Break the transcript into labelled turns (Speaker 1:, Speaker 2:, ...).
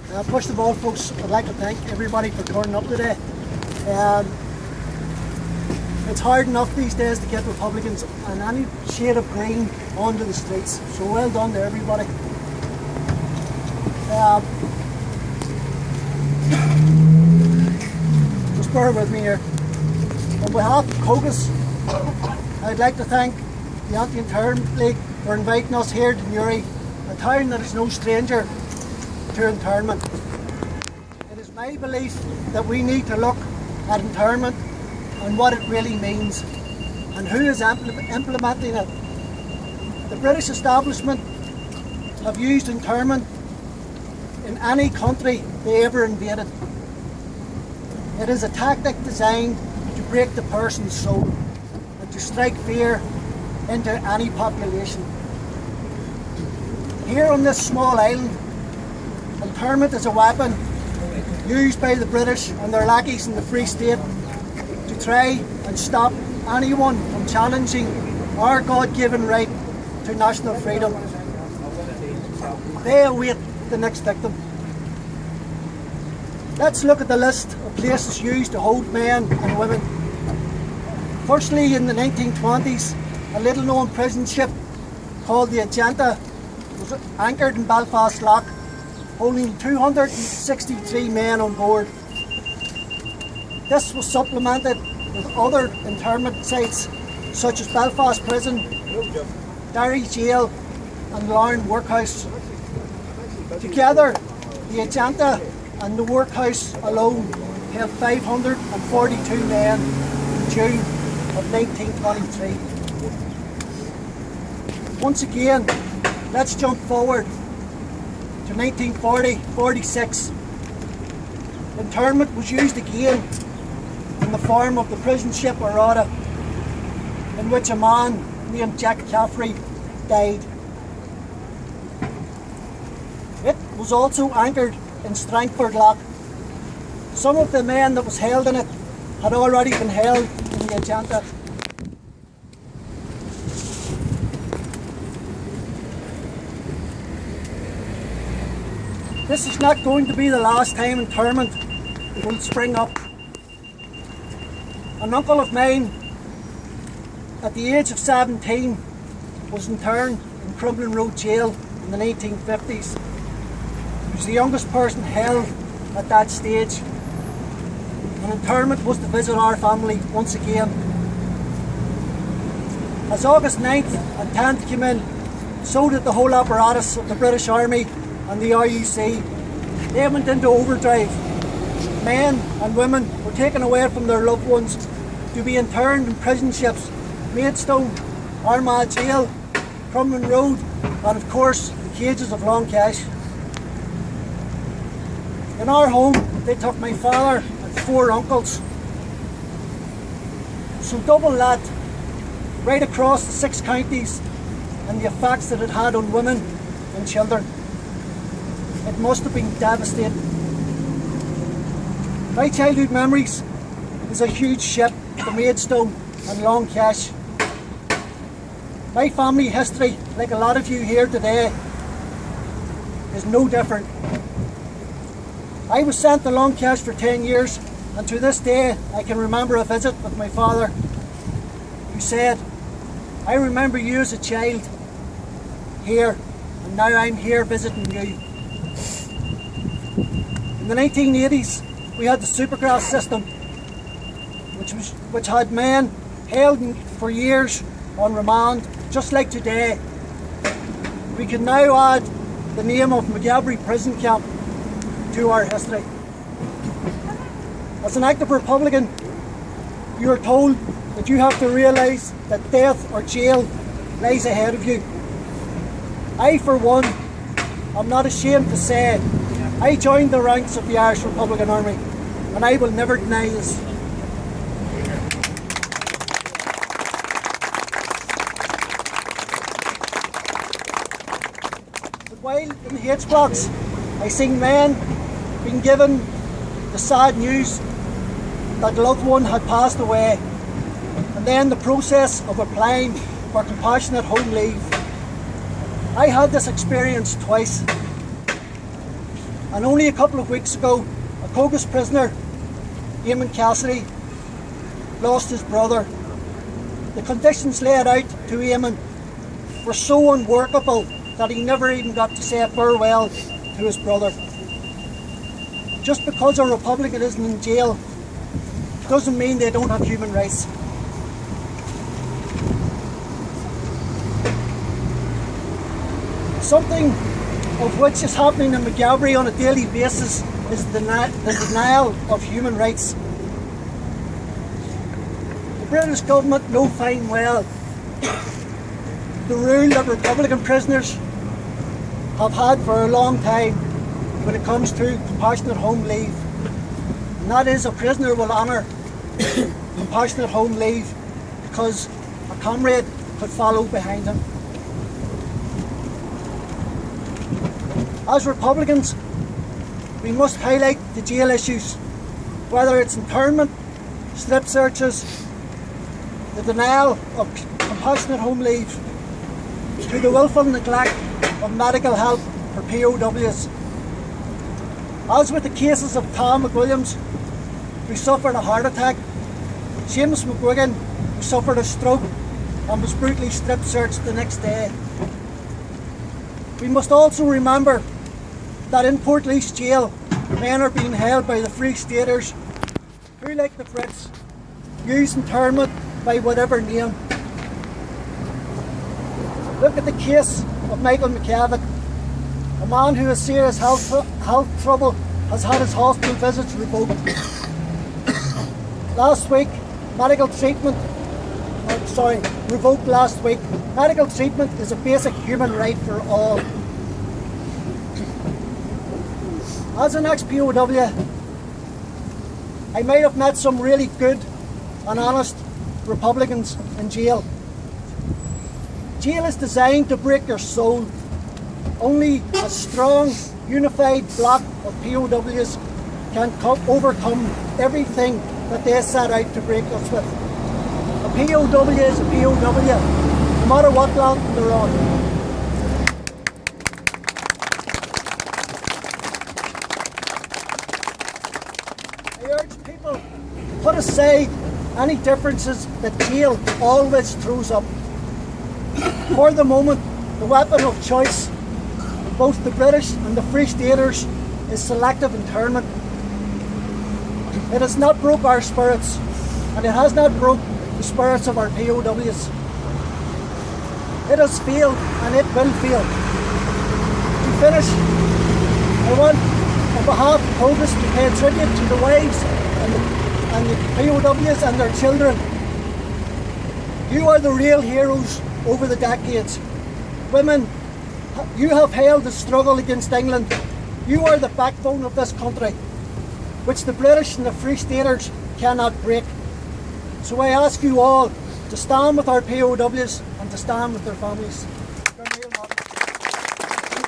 Speaker 1: First of all, folks, I'd like to thank everybody for turning up today. It's hard enough these days to get Republicans and any shade of green onto the streets, so well done to everybody. Just bear with me here. On behalf of Cogus, I'd like to thank the Anti-Internment League for inviting us here to Newry, a town that is no stranger to internment. It is my belief that we need to look at internment and what it really means and who is implementing it. The British establishment have used internment in any country they ever invaded. It is a tactic designed to break the person's soul and to strike fear into any population. Here on this small island, internment is a weapon used by the British and their lackeys in the Free State to try and stop anyone from challenging our God-given right to national freedom. They await the next victim. Let's look at the list of places used to hold men and women. Firstly, in the 1920s, a little-known prison ship called the Agenta was anchored in Belfast Lock, holding 263 men on board. This was supplemented with other internment sites such as Belfast Prison, Derry Jail and Larne Workhouse. Together, the Agenta and the workhouse alone held 542 men in June of 1923. Once again, let's jump forward to 1940-46. Internment was used again in the form of the prison ship Arada, in which a man named Jack Caffrey died. It was also anchored in Strangford Lock. Some of the men that was held in it had already been held in the Agenta. This is not going to be the last time internment will spring up. An uncle of mine, at the age of 17, was interned in Crumlin Road Jail in the 1950s. He was the youngest person held at that stage. And internment was to visit our family once again. As August 9th and 10th came in, so did the whole apparatus of the British Army and the RUC. They went into overdrive. Men and women were taken away from their loved ones to be interned in prison ships, Maidstone, Armagh Jail, Crumlin Road, and of course the cages of Long Cash. In our home, they took my father and 4 uncles. So double that, right across the 6 counties, and the effects that it had on women and children. It must have been devastating. My childhood memories is a huge ship, the Maidstone and Long Cash. My family history, like a lot of you here today, is no different. I was sent to Long Cash for 10 years, and to this day I can remember a visit with my father who said, "I remember you as a child here, and now I'm here visiting you." In the 1980s, we had the Supergrass system, which had men held for years on remand, just like today. We can now add the name of McGabry Prison Camp to our history. As an active Republican, you are told that you have to realise that death or jail lies ahead of you. I, for one, am not ashamed to say I joined the ranks of the Irish Republican Army, and I will never deny this. But while in the H blocks, I seen men being given the sad news that a loved one had passed away, and then the process of applying for compassionate home leave. I had this experience twice. And only a couple of weeks ago, a Cogus prisoner, Eamon Cassidy, lost his brother. The conditions laid out to Eamon were so unworkable that he never even got to say farewell to his brother. Just because a Republican isn't in jail doesn't mean they don't have human rights. Something of which is happening in McGalbury on a daily basis is the denial of human rights. The British government know fine well the rule that Republican prisoners have had for a long time when it comes to compassionate home leave. And that is, a prisoner will honour compassionate home leave because a comrade could follow behind him. As Republicans, we must highlight the jail issues, whether it's internment, strip searches, the denial of compassionate home leave, to the willful neglect of medical help for POWs. As with the cases of Tom McWilliams, who suffered a heart attack, Seamus McGuigan, who suffered a stroke and was brutally strip searched the next day. We must also remember that in Portlaoise Jail, men are being held by the Free Staters, who, like the Brits, use internment by whatever name. Look at the case of Michael McCavitt, a man who has serious health trouble, has had his hospital visits revoked. Revoked last week. Medical treatment is a basic human right for all. As an ex-POW, I might have met some really good and honest Republicans in jail. Jail is designed to break your soul. Only a strong, unified bloc of POWs can overcome everything that they set out to break us with. A POW is a POW, no matter what land they're on. I urge people to put aside any differences that jail always throws up. For the moment, the weapon of choice of both the British and the Free Staters is selective internment. It has not broke our spirits, and it has not broke the spirits of our POWs. It has failed, and it will fail. To finish, I want, on behalf of Cogus, to pay tribute to the wives and the POWs and their children. You are the real heroes over the decades. Women, you have held the struggle against England. You are the backbone of this country, which the British and the Free Staters cannot break. So I ask you all to stand with our POWs and to stand with their families.